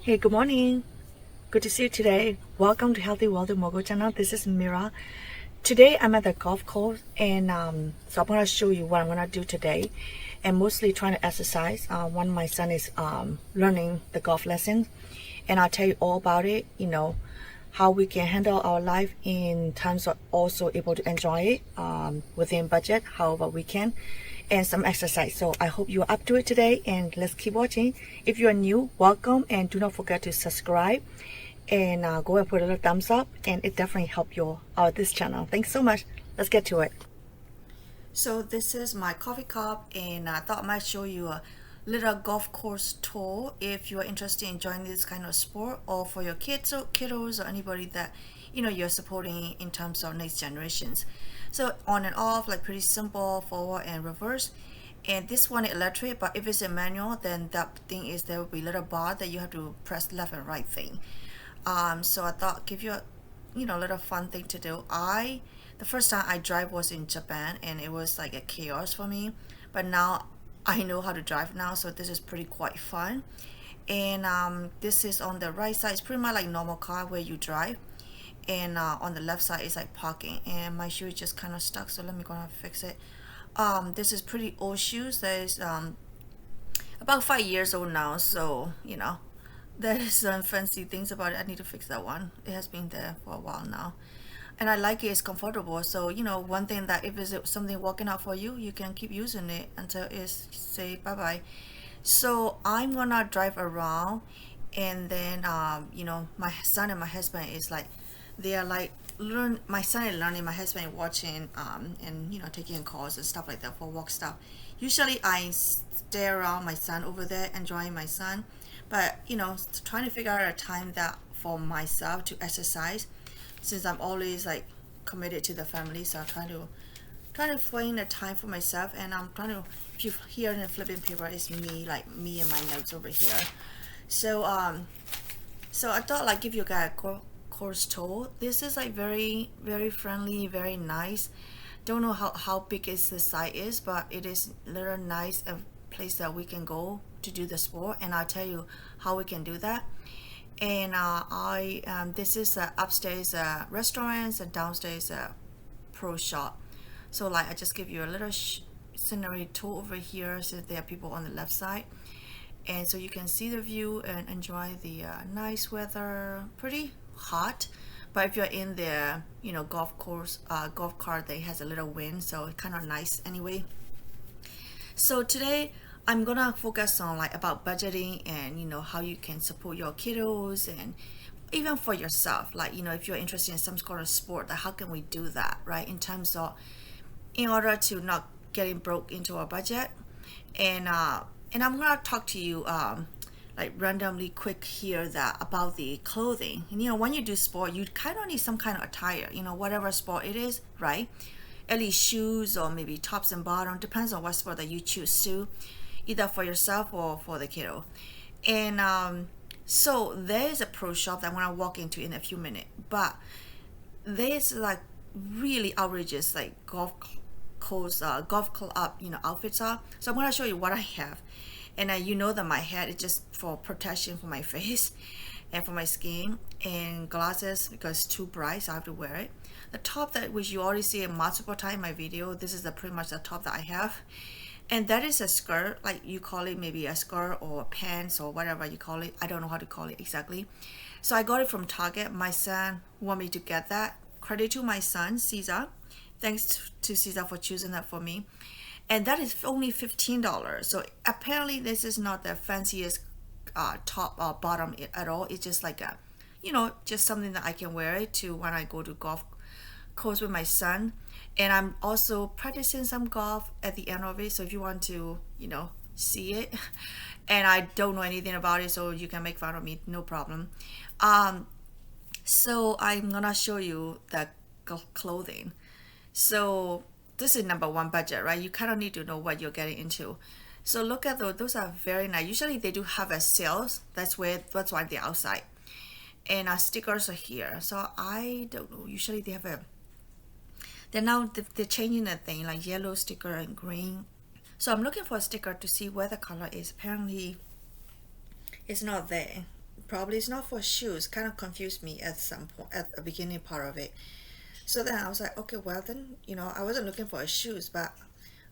Hey, good morning. Good to see you today. Welcome to Healthy Wealthy Mogul channel. This is Mira. Today I'm at the golf course and so I'm gonna show you what I'm gonna do today, and mostly trying to exercise. One of my son is learning the golf lessons, and I'll tell you all about it. How we can handle our life in times of also able to enjoy it within budget, however we can, and some exercise. So I hope you're up to it today, and let's keep watching. If you are new, welcome, and do not forget to subscribe and go and put a little thumbs up, and it definitely help you out this channel. Thanks so much. Let's get to it. So this is my coffee cup, and I thought I might show you a little golf course tour if you are interested in joining this kind of sport, or for your kids or kiddos or anybody that you're supporting in terms of next generations. So on and off, like pretty simple, forward and reverse. And this one is electric, but if it's a manual, then that thing is there will be a little bar that you have to press left and right thing. So I thought give you a little fun thing to do. The first time I drive was in Japan, and it was like a chaos for me, but now I know how to drive now, so this is pretty quite fun. And this is on the right side. It's pretty much like normal car where you drive, and on the left side is like parking. And my shoe is just kind of stuck, so let me go and fix it. This is pretty old shoes. That is about 5 years old now, so there is some fancy things about it. I need to fix that one. It has been there for a while now, and I like it. It's comfortable. So one thing that if it's something working out for you, you can keep using it until it's say bye bye. So I'm gonna drive around, and then my son and my husband is like, they are like learn. My son is learning, my husband is watching, and taking calls and stuff like that for work stuff. Usually I stay around my son over there, enjoying my son, but trying to figure out a time that for myself to exercise, since I'm always like committed to the family. So I'm trying to find a time for myself, and I'm trying to, if you hear in the flipping paper, it's me, like me and my notes over here. So so I thought like give you guys a course tour. This is like very very friendly, very nice. Don't know how big is the site is, but it is little nice a place that we can go to do the sport, and I'll tell you how we can do that. And this is upstairs restaurants, and downstairs pro shop. So like I just give you a little scenery tour over here, so there are people on the left side, and so you can see the view and enjoy the nice weather. Pretty hot, but if you're in the golf course golf cart, that has a little wind, so it's kind of nice anyway. So today I'm gonna focus on like about budgeting, and how you can support your kiddos, and even for yourself, like if you're interested in some sort of sport, that how can we do that, right, in terms of in order to not getting broke into our budget. And I'm gonna talk to you like randomly quick here that about the clothing. And when you do sport, you kind of need some kind of attire, whatever sport it is, right? At least shoes, or maybe tops and bottom, depends on what sport that you choose to, either for yourself or for the kiddo. And so there's a pro shop that I'm gonna walk into in a few minutes, but there's like really outrageous like golf club outfits are. So I'm gonna show you what I have. And that my hat is just for protection for my face and for my skin, and glasses because it's too bright, so I have to wear it. The top, that which you already see in multiple times in my video, this is pretty much the top that I have. And that is a skirt, like you call it maybe a skirt or pants or whatever you call it. I don't know how to call it exactly. So I got it from Target. My son want me to get that. Credit to my son, Caesar. Thanks to Caesar for choosing that for me. And that is only $15. So apparently this is not the fanciest top or bottom at all. It's just like a, just something that I can wear it to when I go to golf course with my son. And I'm also practicing some golf at the end of it. So if you want to, see it, and I don't know anything about it, so you can make fun of me, no problem. So I'm gonna show you the clothing. So this is number one, budget, right? You kind of need to know what you're getting into. So look at those are very nice. Usually they do have a sales. That's why they're outside. And our stickers are here. So I don't know. Usually they have they're changing the thing, like yellow sticker and green. So I'm looking for a sticker to see where the color is. Apparently it's not there. probably it's not for shoes. Kind of confused me at some point at the beginning part of it. So then I was like, okay, well then, I wasn't looking for shoes, but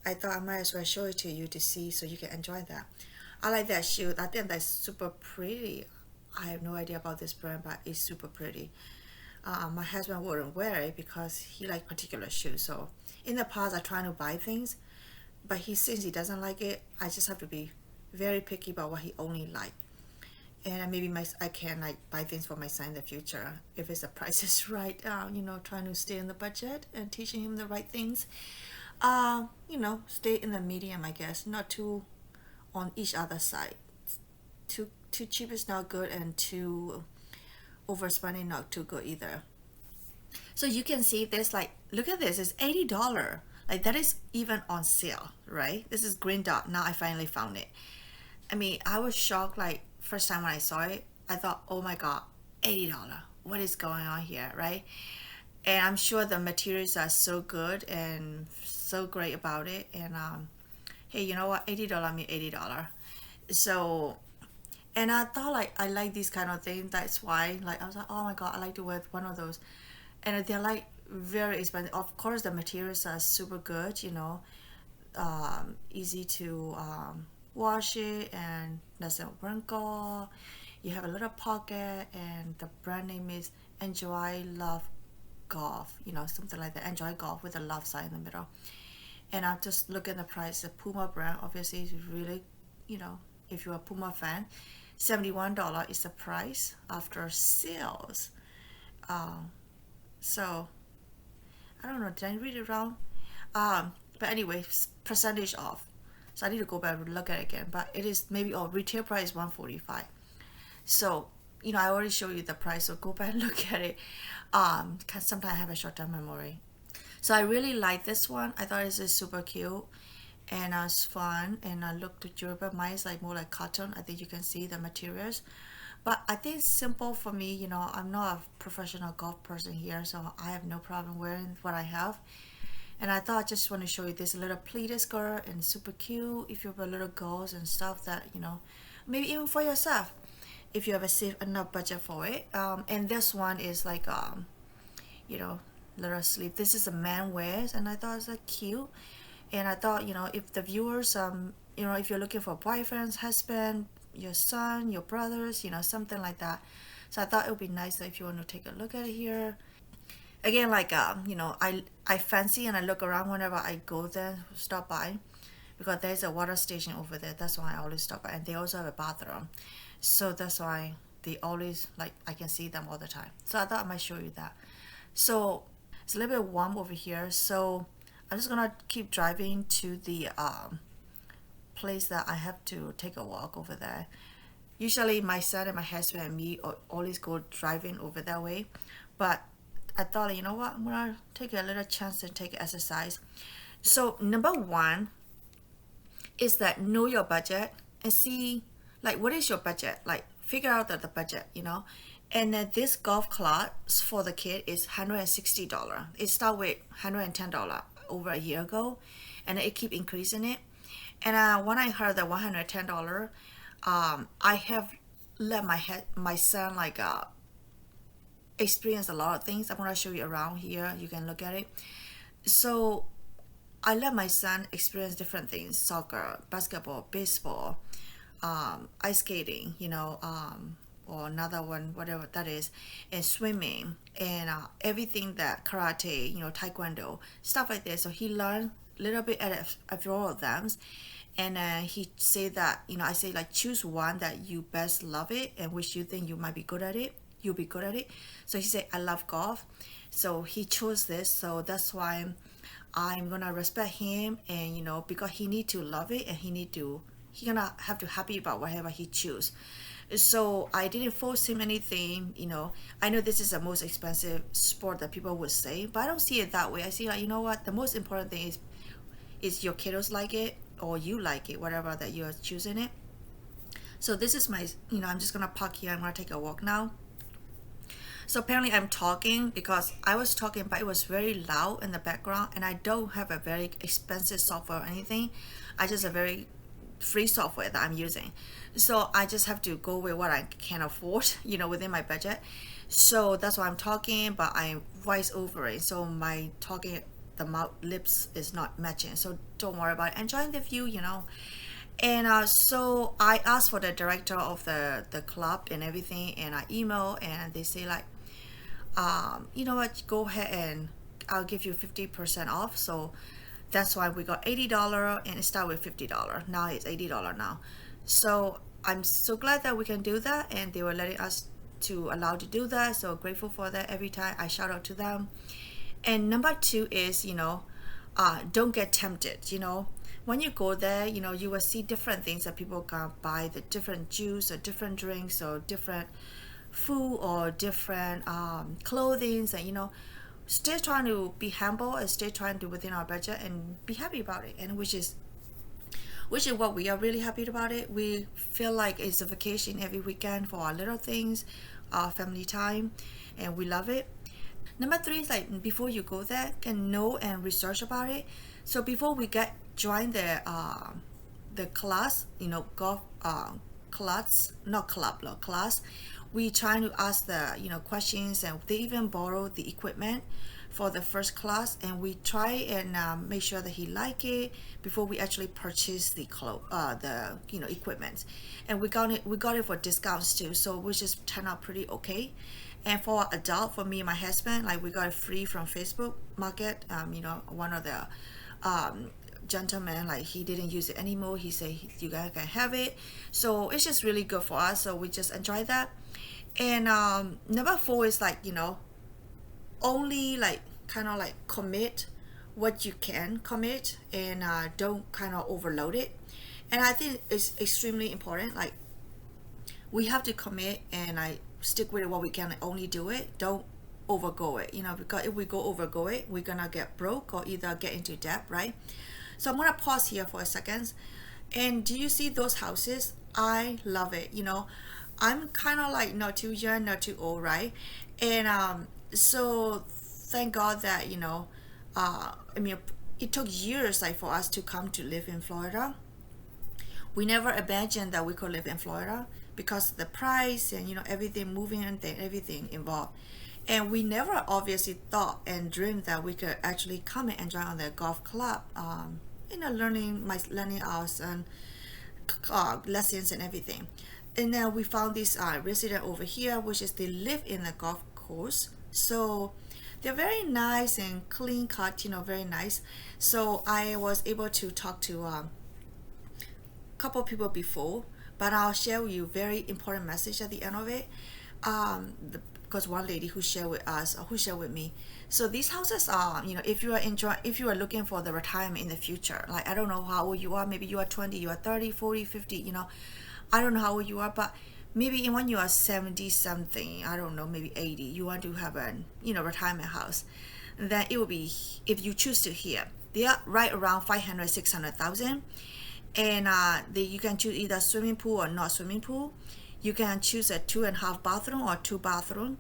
I thought I might as well show it to you to see so you can enjoy that. I like that shoe. I think that's super pretty. I have no idea about this brand, but it's super pretty. My husband wouldn't wear it because he likes particular shoes. So in the past, I try to buy things, but since he doesn't like it, I just have to be very picky about what he only like. And maybe I can like buy things for my son in the future if the price is right. Trying to stay in the budget and teaching him the right things. Stay in the medium, I guess, not too on each other side. Too cheap is not good, and too overspending not too good either. So you can see this, like, look at this, it's $80. Like, that is even on sale, right? This is green dot. Now I finally found it. I mean, I was shocked. Like, first time when I saw it, I thought, oh my god, $80, what is going on here, right? And I'm sure the materials are so good and so great about it. And hey, you know what, $80 mean $80. So, and I thought, like, I like these kind of things. That's why, like, I was like, oh my god, I like to wear one of those. And they're like very expensive. Of course the materials are super good, easy to wash it and doesn't wrinkle. You have a little pocket, and the brand name is Enjoy Love Golf, something like that. Enjoy Golf with a love sign in the middle. And I'm just looking at the price. The Puma brand obviously is really, if you're a Puma fan, $71 is the price after sales. So I don't know, did I read it wrong? But anyway, percentage off. So I need to go back and look at it again. But it is maybe, retail price $145. So, I already showed you the price, so go back and look at it. Because sometimes I have a short-term memory. So I really like this one. I thought this is super cute, and it's fun, and I looked durable. Mine is like more like cotton. I think you can see the materials. But I think it's simple for me. I'm not a professional golf person here, so I have no problem wearing what I have. And I thought I just want to show you this little pleated skirt, and super cute if you have a little girls and stuff that, maybe even for yourself, if you have a safe enough budget for it. And this one is like, little sleeve. This is a man wears, and I thought it was like cute. And I thought, if the viewers, if you're looking for boyfriends, husband, your son, your brothers, something like that. So I thought it would be nice if you want to take a look at it here. Again, like, I fancy and I look around whenever I go there, stop by, because there's a water station over there. That's why I always stop by. And they also have a bathroom. So that's why they always, like, I can see them all the time. So I thought I might show you that. So it's a little bit warm over here. So I'm just gonna keep driving to the place that I have to take a walk over there. Usually my son and my husband and me always go driving over that way. But I thought, you know what, I'm gonna take a little chance to take exercise. So number one is that know your budget and see, like, what is your budget, like, figure out the budget, and then this golf club for the kid is $160. It started with $110 over a year ago, and it keep increasing it. And when I heard that $110, I have let my son like experience a lot of things. I'm going to show you around here. You can look at it. So I let my son experience different things: soccer, basketball, baseball, ice skating, or another one, whatever that is, and swimming, and everything that karate, taekwondo, stuff like this. So he learned a little bit at all of them. And he said that, I say, like, choose one that you best love it and which you think you might be good at it. You'll be good at it. So he said, I love golf. So he chose this. So that's why I'm gonna respect him, and because he need to love it, and he gonna have to happy about whatever he choose. So I didn't force him anything. I know this is the most expensive sport that people would say, but I don't see it that way. I see, like, you know what, the most important thing is your kiddos like it, or you like it, whatever that you're choosing it. So this is my, I'm just gonna park here. I'm gonna take a walk now. So apparently I'm talking because I was talking, but it was very loud in the background, and I don't have a very expensive software or anything. I just a very free software that I'm using. So I just have to go with what I can afford, within my budget. So that's why I'm talking, but I voice over it. So my talking, the mouth lips is not matching. So don't worry about it. Enjoying the view. And so I asked for the director of the club and everything, and I email, and they say like, you know what, go ahead and I'll give you 50% off. So that's why we got $80 and it started with $50. Now it's $80 now. So I'm so glad that we can do that, and they were letting us to allow to do that. So grateful for that. Every time I shout out to them. And number two is, don't get tempted. When you go there, you will see different things that people can buy, the different juice or different drinks or different food or different clothing, and stay trying to be humble and stay trying to within our budget and be happy about it, and which is what we are really happy about it. We feel like it's a vacation every weekend for our little things, our family time, and we love it. Number three is like, before you go there, can know and research about it. So before we join the class, golf class, not club, class, we try to ask the questions, and they even borrow the equipment for the first class, and we try and make sure that he like it before we actually purchase the equipment. And we got it for discounts too, so which just turned out pretty okay. And for adult, for me and my husband, like, we got it free from Facebook Market. One of the gentleman, like, he didn't use it anymore. He said you guys can have it, so it's just really good for us. So we just enjoy that. And number four is like, only like kind of like commit what you can commit, and don't kind of overload it. And I think it's extremely important. Like, we have to commit and I stick with what we can, only do it. Don't overgo it, because if we overgo it, we're gonna get broke or either get into debt, right? So I'm gonna pause here for a second. And do you see those houses? I love it. I'm kind of like not too young, not too old, right? And so thank God that it took years like for us to come to live in Florida. We never imagined that we could live in Florida because of the price and everything moving and everything involved. And we never obviously thought and dreamed that we could actually come and enjoy on the golf club, learning hours and lessons and everything. And then we found this resident over here, which is they live in the golf course. So they're very nice and clean cut, very nice. So I was able to talk to a couple people before, but I'll share with you a very important message at the end of it. Because one lady who shared with me. So these houses are, if you are looking for the retirement in the future, like, I don't know how old you are, maybe you are 20, you are 30, 40, 50, I don't know how old you are, but maybe when you are 70 something, I don't know, maybe 80, you want to have a retirement house, then it will be, if you choose to here, they are right around 500, 600,000. And you can choose either swimming pool or not swimming pool. You can choose a 2.5 bathroom or 2 bathroom,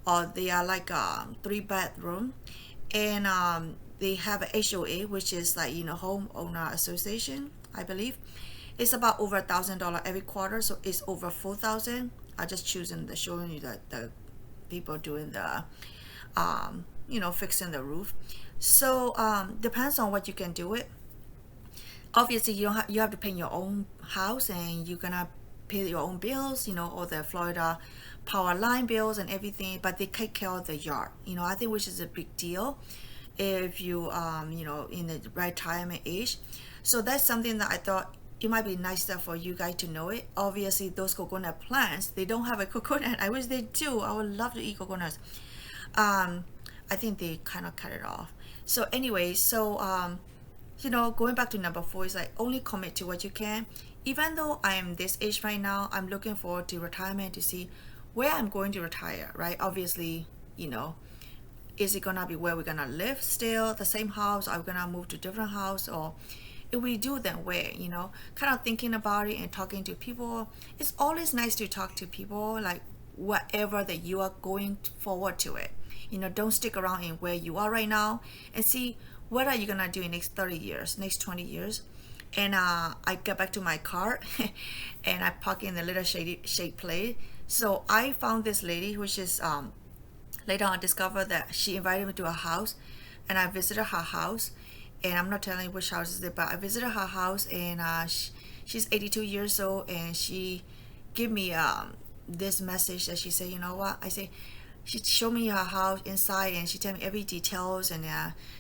or they are like a 3 bedroom. And they have a HOA, which is like homeowner association, I believe. It's about over $1,000 every quarter, so it's over $4,000. I just showing you the people doing the fixing the roof. So depends on what you can do it. Obviously you have to pay your own house, and you're gonna pay your own bills, all the Florida power line bills and everything, but they take care of the yard, I think, which is a big deal if you in the retirement age. So that's something that I thought it might be nice for you guys to know it. Obviously those coconut plants, they don't have a coconut. I wish they do. I would love to eat coconuts. I think they kind of cut it off. So anyway, so going back to number four is like, only commit to what you can. Even though I am this age right now, I'm looking forward to retirement to see where I'm going to retire, right? Obviously, is it gonna be where we're gonna live still, the same house? Are we gonna move to different house? Or if we do, then where? Kind of thinking about it and talking to people. It's always nice to talk to people, like whatever that you are going forward to it. Don't stick around in where you are right now, and see what are you gonna do in next 30 years, next 20 years. And I get back to my car and I park in the little shade place. So I found this lady, which is later on discovered that she invited me to her house, and I visited her house. And I'm not telling you which house is it, but I visited her house, and she's 82 years old, and she gave me this message that she said, you know what? I say, she showed me her house inside, and she told me every details, and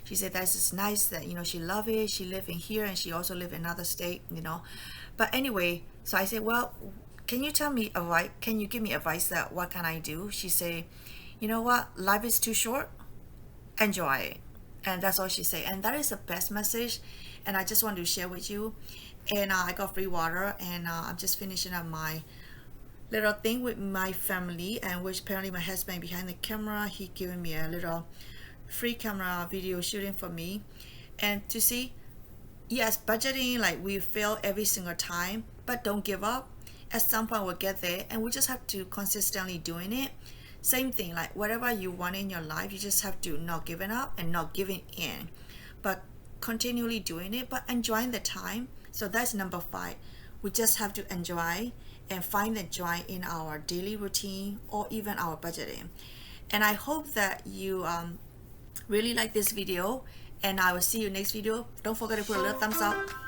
she said that's just nice that, you know, she love it. She live in here, and she also live in another state, you know. But anyway, so I said, well, can you tell me advice? Can you give me advice that what can I do? She said, you know what? Life is too short. Enjoy it. And that's all she said. And that is the best message. And I just want to share with you. And I got free water, and I'm just finishing up my little thing with my family, and which apparently my husband behind the camera, he giving me a little free camera video shooting for me. And to see, yes, budgeting, like we fail every single time, but don't give up. At some point we'll get there, and we just have to consistently doing it. Same thing, like whatever you want in your life, you just have to not giving up and not giving in, but continually doing it, but enjoying the time. So that's number 5. We just have to enjoy and find the joy in our daily routine or even our budgeting. And I hope that you really like this video, and I will see you next video. Don't forget to put a little thumbs up.